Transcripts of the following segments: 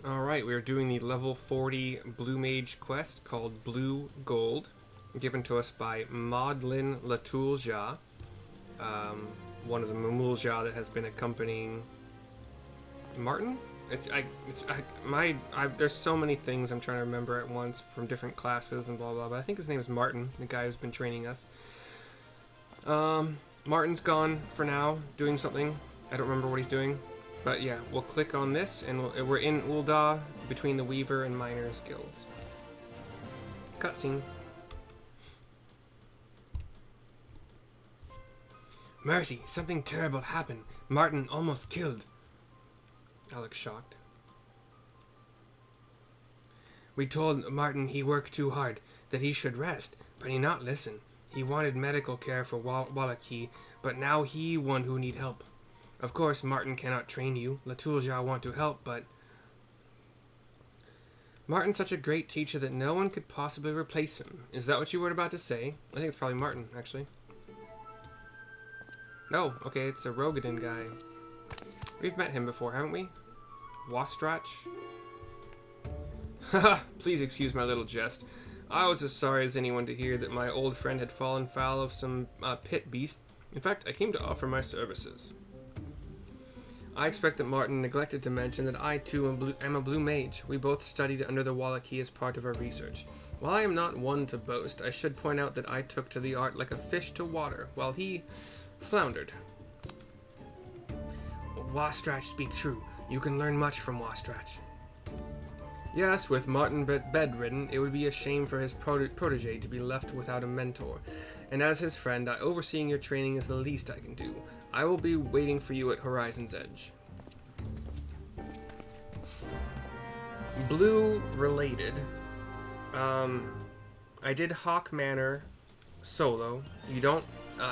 Alright, we are doing the level 40 Blue Mage quest called Blue Gold, given to us by Maudlin Latool Ja, one of the Latool Ja that has been accompanying Martyn? There's so many things I'm trying to remember at once from different classes and blah blah, but I think his name is Martyn, the guy who's been training us. Martyn's gone for now, doing something. I don't remember what he's doing. But yeah, we'll click on this, and we're in Ul'dah, between the Weaver and Miners guilds. Cutscene. Mercy, something terrible happened. Martyn almost killed. I look shocked. We told Martyn he worked too hard, that he should rest, but he not listen. He wanted medical care for Whastrach, but now he one who need help. Of course, Martyn cannot train you. Latool Ja want to help, but Martyn's such a great teacher that no one could possibly replace him. Is that what you were about to say? I think it's probably Martyn, actually. No, okay, it's a Rogadin guy. We've met him before, haven't we? Whastrach? Haha, please excuse my little jest. I was as sorry as anyone to hear that my old friend had fallen foul of some pit beast. In fact, I came to offer my services. I expect that Martyn neglected to mention that I too am a blue mage. We both studied under the Whastrach as part of our research. While I am not one to boast, I should point out that I took to the art like a fish to water, while he floundered. Whastrach speak true. You can learn much from Whastrach. Yes, with Martyn bedridden, it would be a shame for his protege to be left without a mentor. And as his friend, overseeing your training is the least I can do. I will be waiting for you at Horizon's Edge. Blue related. I did Hawk Manor solo. You don't,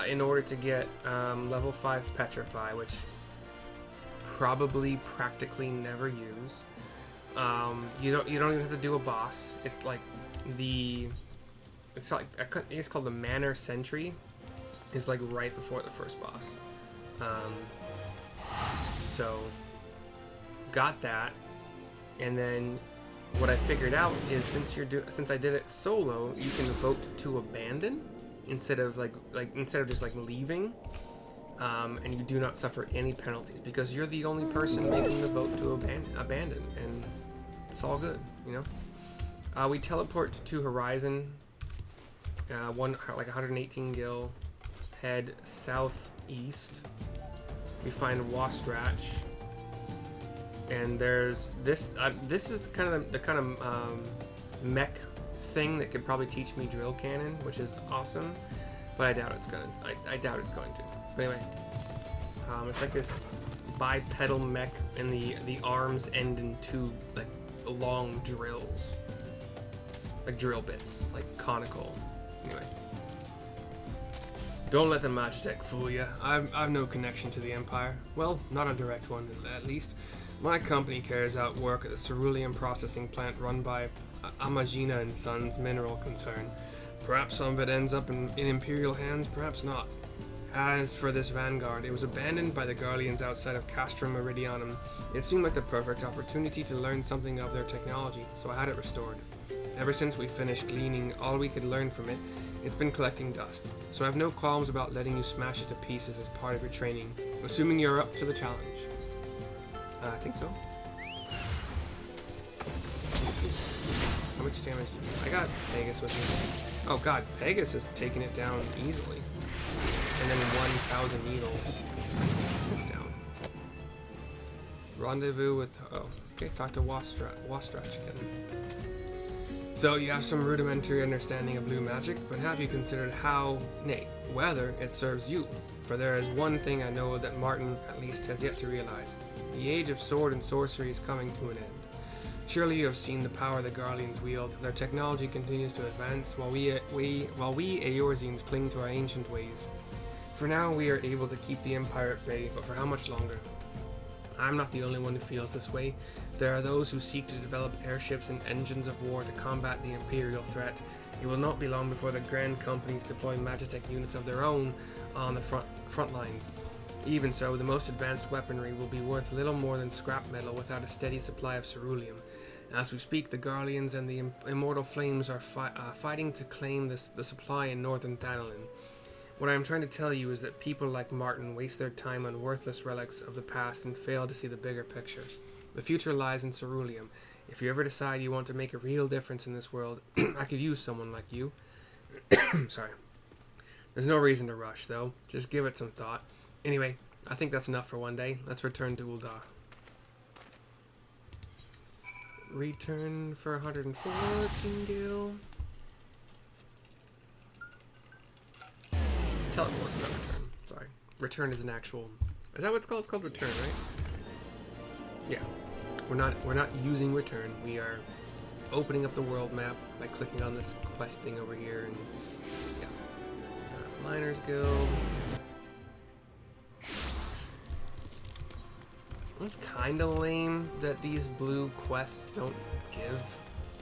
in order to get level 5 Petrify, which probably practically never use. You don't even have to do a boss. It's like it's called the Manor Sentry. Is like right before the first boss. So got that, and then what I figured out is since I did it solo, you can vote to abandon instead of just leaving, and you do not suffer any penalties because you're the only person making the vote to abandon, and it's all good, you know. We teleport to Horizon, 118 gil, head southeast. We find Whastrach, and there's this. This is the kind of mech thing that could probably teach me drill cannon, which is awesome, but I doubt it's gonna. I doubt it's going to. But anyway, it's like this bipedal mech, and the arms end in two like long drills, like drill bits, like conical. Anyway. Don't let the Magitech fool you. I've no connection to the Empire. Well, not a direct one, at least. My company carries out work at the cerulean processing plant run by Amagina and Sons Mineral Concern. Perhaps some of it ends up in Imperial hands, perhaps not. As for this vanguard, it was abandoned by the Guardians outside of Castrum Meridianum. It seemed like the perfect opportunity to learn something of their technology, so I had it restored. Ever since we finished gleaning all we could learn from it, it's been collecting dust, so I have no qualms about letting you smash it to pieces as part of your training, assuming you're up to the challenge. I think so. Let's see. How much damage do I got? Pegasus with me. Oh god, Pegasus is taking it down easily. And then 1,000 needles. It's down. Rendezvous with... Oh, okay, talk to Whastrach again. So you have some rudimentary understanding of blue magic, but have you considered how, nay, whether it serves you? For there is one thing I know that Martyn, at least, has yet to realize. The age of sword and sorcery is coming to an end. Surely you have seen the power the Guardians wield. Their technology continues to advance, while we Eorzeans cling to our ancient ways. For now, we are able to keep the Empire at bay, but for how much longer? I'm not the only one who feels this way. There are those who seek to develop airships and engines of war to combat the Imperial threat. It will not be long before the Grand Companies deploy Magitech units of their own on the front lines. Even so, the most advanced weaponry will be worth little more than scrap metal without a steady supply of ceruleum. As we speak, the Garleans and the Immortal Flames are fighting to claim the supply in northern Thanalan. What I am trying to tell you is that people like Martyn waste their time on worthless relics of the past and fail to see the bigger picture. The future lies in ceruleum. If you ever decide you want to make a real difference in this world, I could use someone like you. Sorry. There's no reason to rush, though. Just give it some thought. Anyway, I think that's enough for one day. Let's return to Ul'dah. Return for 114 gil. Teleport, not return. Sorry. Return is an actual... Is that what it's called? It's called return, right? Yeah. We're not using return. We are opening up the world map by clicking on this quest thing over here, and yeah. Miners Guild. It's kind of lame that these blue quests don't give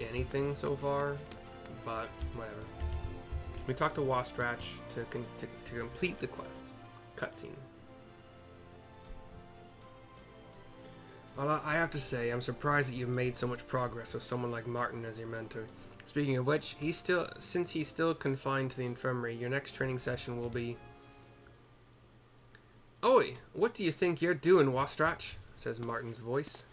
anything so far, but whatever. We talked to Whastrach to complete the quest. Cutscene. Well, I have to say, I'm surprised that you've made so much progress with someone like Martyn as your mentor. Speaking of which, since he's still confined to the infirmary, your next training session will be... Oi, what do you think you're doing, Whastrach? Says Martyn's voice.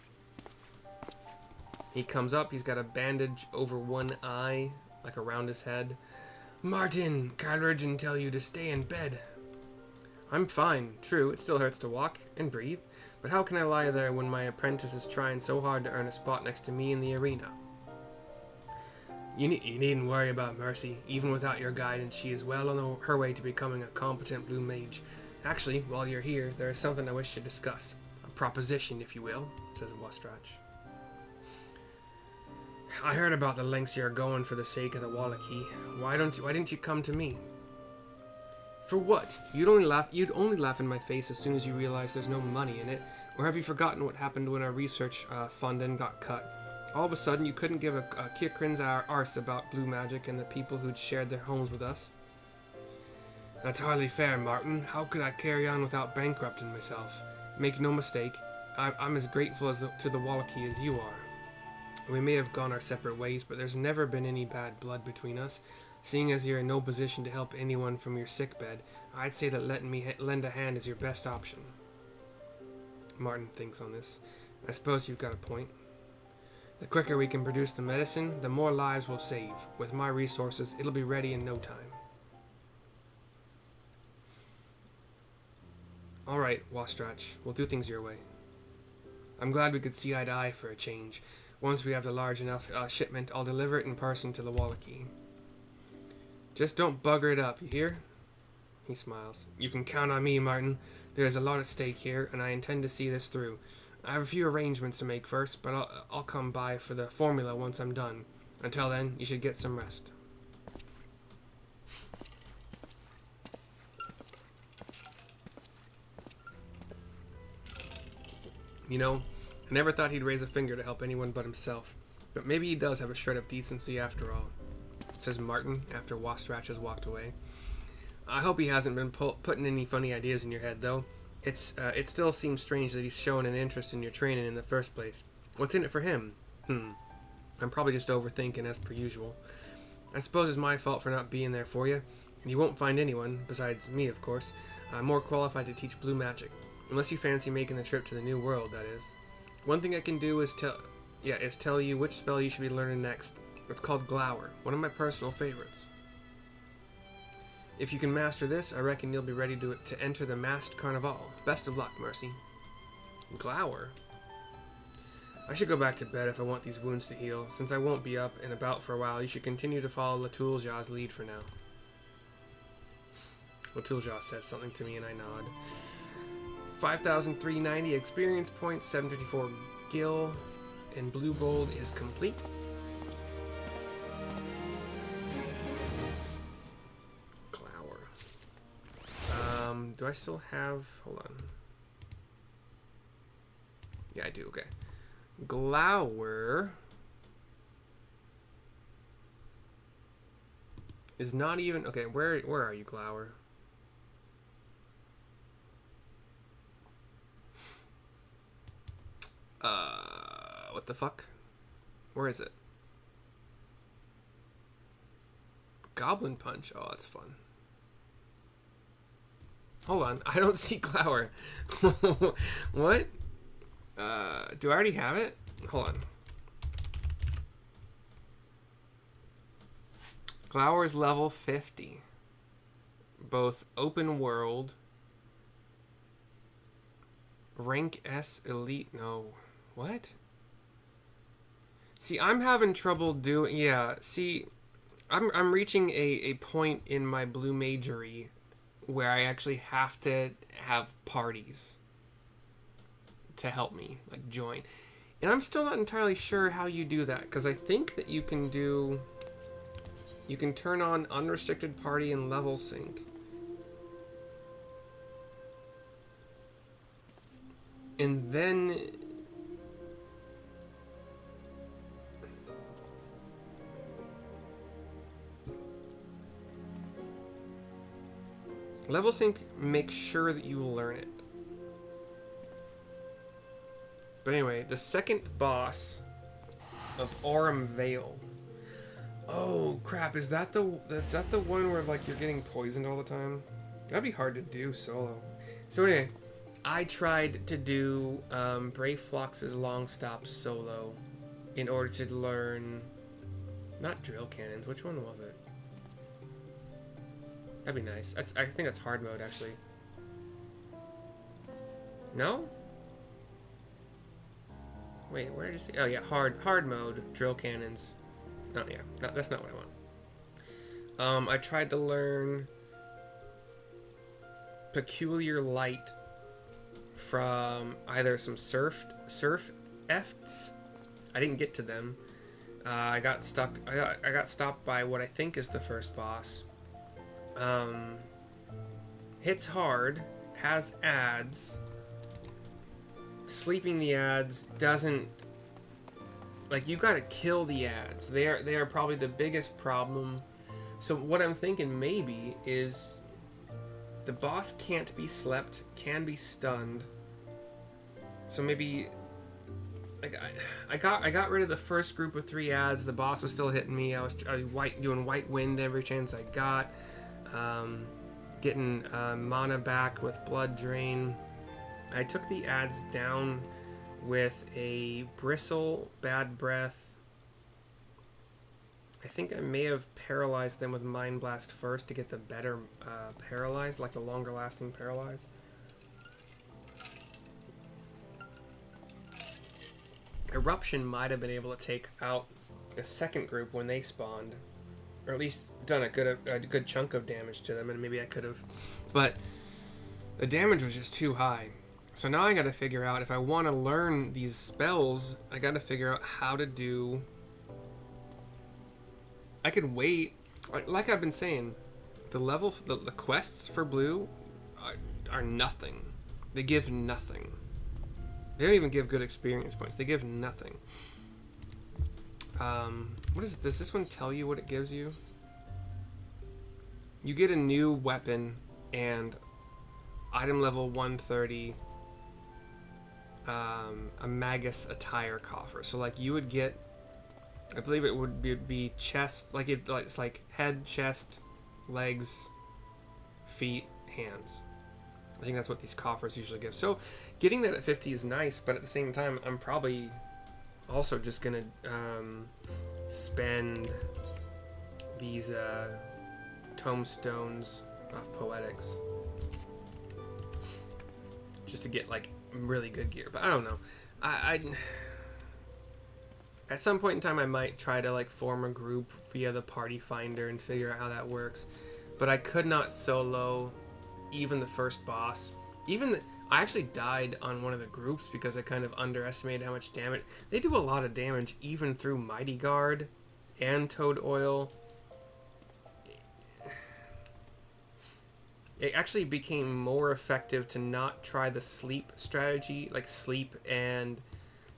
He comes up, he's got a bandage over one eye, like around his head. Martyn, Carlurgen tell you to stay in bed. I'm fine. True, it still hurts to walk and breathe, but how can I lie there when my apprentice is trying so hard to earn a spot next to me in the arena? You needn't worry about Mercy. Even without your guidance, she is well on her way to becoming a competent blue mage. Actually, while you're here, there is something I wish to discuss. A proposition, if you will, says Whastrach. I heard about the lengths you're going for the sake of the Wallachie. Why didn't you come to me? For what? You'd only laugh in my face as soon as you realize there's no money in it. Or have you forgotten what happened when our research funding got cut? All of a sudden, you couldn't give a Kirkrin's arse about blue magic and the people who'd shared their homes with us. That's hardly fair, Martyn. How could I carry on without bankrupting myself? Make no mistake, I'm as grateful to the Wallachie as you are. We may have gone our separate ways, but there's never been any bad blood between us. Seeing as you're in no position to help anyone from your sickbed, I'd say that letting me lend a hand is your best option. Martyn thinks on this. I suppose you've got a point. The quicker we can produce the medicine, the more lives we'll save. With my resources, it'll be ready in no time. Alright, Whastrach, we'll do things your way. I'm glad we could see eye to eye for a change. Once we have a large enough shipment, I'll deliver it in person to the Wallachie. Just don't bugger it up, you hear? He smiles. You can count on me, Martyn. There is a lot at stake here, and I intend to see this through. I have a few arrangements to make first, but I'll come by for the formula once I'm done. Until then, you should get some rest. You know, I never thought he'd raise a finger to help anyone but himself. But maybe he does have a shred of decency after all, says Martyn after Whastrach has walked away. I hope he hasn't been putting any funny ideas in your head, though. It still seems strange that he's shown an interest in your training in the first place. What's in it for him? I'm probably just overthinking as per usual. I suppose it's my fault for not being there for you, and you won't find anyone, besides me of course, more qualified to teach blue magic. Unless you fancy making the trip to the new world, that is. One thing I can do is tell you which spell you should be learning next. It's called Glower, one of my personal favorites. If you can master this, I reckon you'll be ready to enter the masked carnival. Best of luck, Mercy. Glower? I should go back to bed if I want these wounds to heal. Since I won't be up and about for a while, you should continue to follow Latool Ja's lead for now. Latool Ja says something to me and I nod. 5,390 experience points, 754 gil, and blue gold is complete. Glower. Do I still have... Hold on. Yeah, I do, okay. Glower is not even... Okay, where are you, Glower? What the fuck? Where is it? Goblin Punch. Oh, that's fun. Hold on. I don't see Glower. What? Do I already have it? Hold on. Glower's level 50. Both open world. Rank S elite. No. What? See, I'm having trouble doing... Yeah, see... I'm reaching a point in my blue majory where I actually have to have parties to help me, like, join. And I'm still not entirely sure how you do that, because I think that you can do... You can turn on unrestricted party and level sync. And then... Level sync makes sure that you learn it. But anyway, the second boss of Aurum Vale. Oh crap! Is that the one where like you're getting poisoned all the time? That'd be hard to do solo. So anyway, I tried to do Brave Flox's long stop solo in order to learn not drill cannons. Which one was it? That'd be nice. I think that's hard mode, actually. No? Wait, where did you see? Oh yeah, hard mode, drill cannons. Oh yeah, no, that's not what I want. I tried to learn Peculiar Light from either some surf efts. I didn't get to them. I got stuck. I got stopped by what I think is the first boss. Hits hard, has ads. Sleeping the ads doesn't... Like, you gotta kill the ads. They are probably the biggest problem. So what I'm thinking maybe is the boss can't be slept, can be stunned. So maybe... Like, I got rid of the first group of 3 ads. The boss was still hitting me. I was doing White Wind every chance I got. Getting mana back with Blood Drain. I took the ads down with a Bristle, Bad Breath. I think I may have paralyzed them with Mind Blast first to get the better Paralyze, like the longer lasting Paralyze. Eruption might have been able to take out the second group when they spawned. Or at least done a good chunk of damage to them, and maybe I could have. But the damage was just too high. So now I gotta figure out, if I want to learn these spells, I gotta figure out how to do... I could wait. Like I've been saying, the quests for blue are nothing. They give nothing. They don't even give good experience points. They give nothing. What is does this one tell you what it gives you? You get a new weapon and item level 130, a Magus attire coffer. So like you would get, I believe it would be chest, like it's like head, chest, legs, feet, hands. I think that's what these coffers usually give. So getting that at 50 is nice, but at the same time, I'm probably also just gonna spend these tomestones of poetics just to get like really good gear. But I don't know. I at some point in time I might try to like form a group via the party finder and figure out how that works. But I could not solo even the first boss. I actually died on one of the groups because I kind of underestimated how much damage. They do a lot of damage even through Mighty Guard and Toad Oil. It actually became more effective to not try the sleep strategy, like sleep and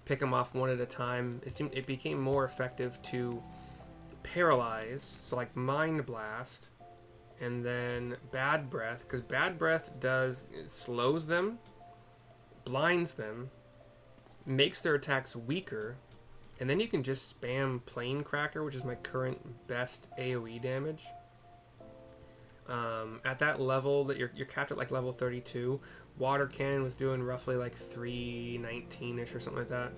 pick them off one at a time. It became more effective to paralyze, so like Mind Blast, and then Bad Breath, because Bad Breath it slows them, blinds them, makes their attacks weaker, and then you can just spam Plane Cracker, which is my current best AoE damage. At that level that you're capped at like level 32, Water Cannon was doing roughly like 319-ish or something like that.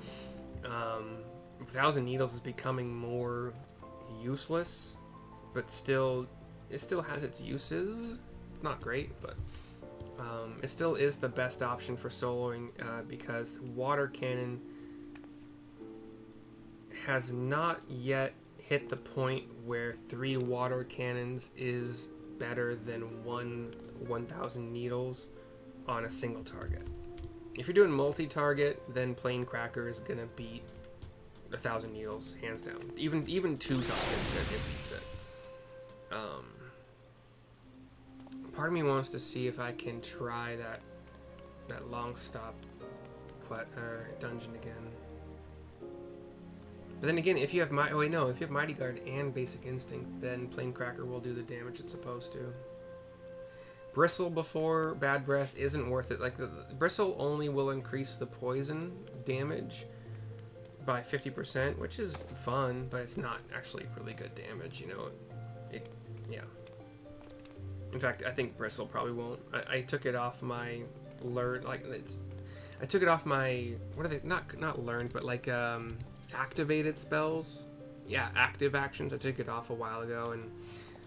1,000 Needles is becoming more useless, but still, it still has its uses. It's not great, but it still is the best option for soloing because Water Cannon has not yet hit the point where 3 Water Cannons is better than 1,000 Needles on a single target. If you're doing multi-target, then Plane Cracker is gonna beat 1,000 Needles hands down. Even 2 targets, it beats it. Part of me wants to see if I can try that long stop dungeon again. But then again, if you have if you have Mighty Guard and Basic Instinct, then Plane Cracker will do the damage it's supposed to. Bristle before Bad Breath isn't worth it. Like the Bristle only will increase the poison damage by 50%, which is fun, but it's not actually really good damage. You know, yeah. In fact, I think Bristle probably won't. I took it off my I took it off my, what are they, not learned, but like activated spells. Yeah, active actions. I took it off a while ago and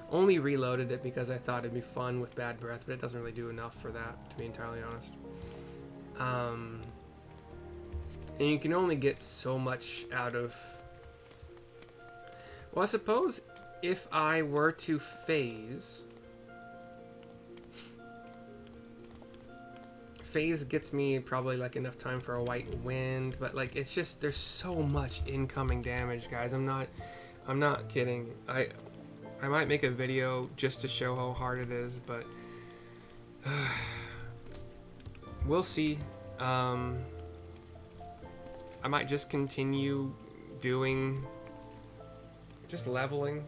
only reloaded it because I thought it'd be fun with Bad Breath, but it doesn't really do enough for that, to be entirely honest. And you can only get so much out of... Well, I suppose if I were to phase... Phase gets me probably like enough time for a White Wind, but like it's just, there's so much incoming damage, guys. I'm not kidding. I might make a video just to show how hard it is, but we'll see. I might just continue doing just leveling,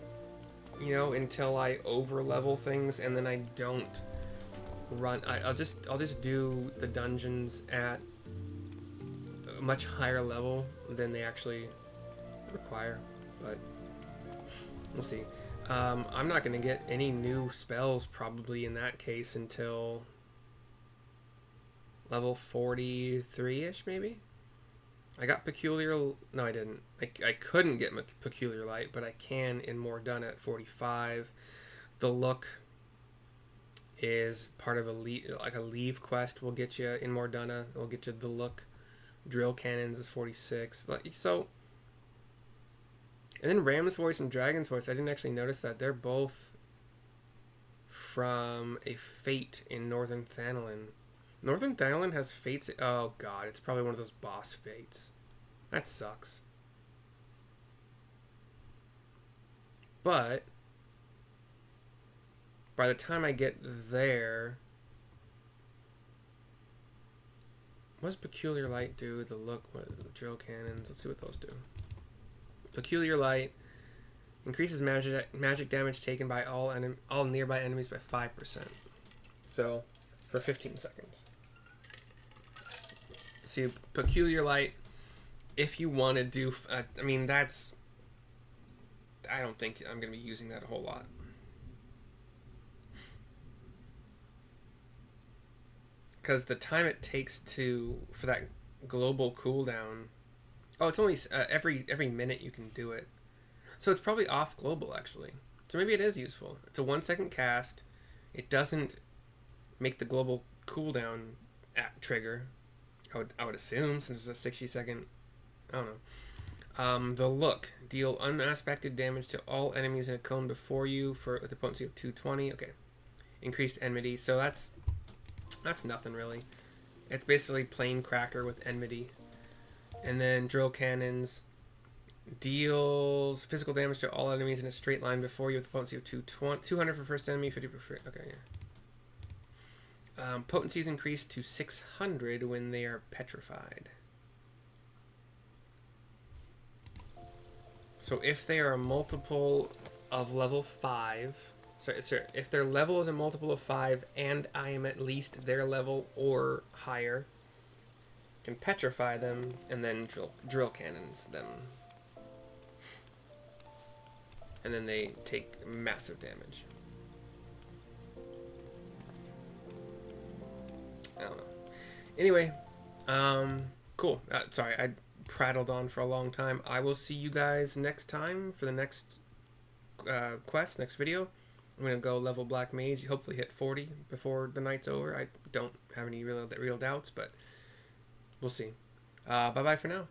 you know, until I over level things, and then I don't run. I'll just do the dungeons at a much higher level than they actually require, but we'll see. I'm not gonna get any new spells probably in that case until level 43-ish maybe. I got Peculiar... No, I didn't. I couldn't get Peculiar Light, but I can in Mordun at 45. The Look is part of a leave quest will get you in Morduna. It'll get you the Look. Drill Cannons is 46. So, and then Ram's Voice and Dragon's Voice, I didn't actually notice that. They're both from a fate in Northern Thanalin. Northern Thanalin has fates. Oh god, it's probably one of those boss fates. That sucks. But by the time I get there, what does Peculiar Light do? The Look, what, the Drill Cannons. Let's see what those do. Peculiar Light increases magic damage taken by all nearby enemies by 5%. So, for 15 seconds. See, Peculiar Light, if you want to do... I mean, that's... I don't think I'm going to be using that a whole lot. Because the time it takes for that global cooldown... Oh, it's only every minute you can do it. So it's probably off global, actually. So maybe it is useful. It's a 1-second cast. It doesn't make the global cooldown trigger. I would assume, since it's a 60-second... I don't know. The Look. Deal unaspected damage to all enemies in a cone before you with a potency of 220. Okay. Increased enmity. So that's nothing, really. It's basically Plane Cracker with enmity. And then Drill Cannons deals physical damage to all enemies in a straight line before you with a potency of 200 for first enemy, 50 for first... Okay, yeah. Potency is increased to 600 when they are petrified. So if they are a multiple of level 5... So if their level is a multiple of 5 and I am at least their level or higher, can petrify them and then drill cannons them. And then they take massive damage. I don't know. Anyway, cool. Sorry, I prattled on for a long time. I will see you guys next time for the next quest, next video. I'm going to go level Black Mage, hopefully hit 40 before the night's over. I don't have any real doubts, but we'll see. Bye-bye for now.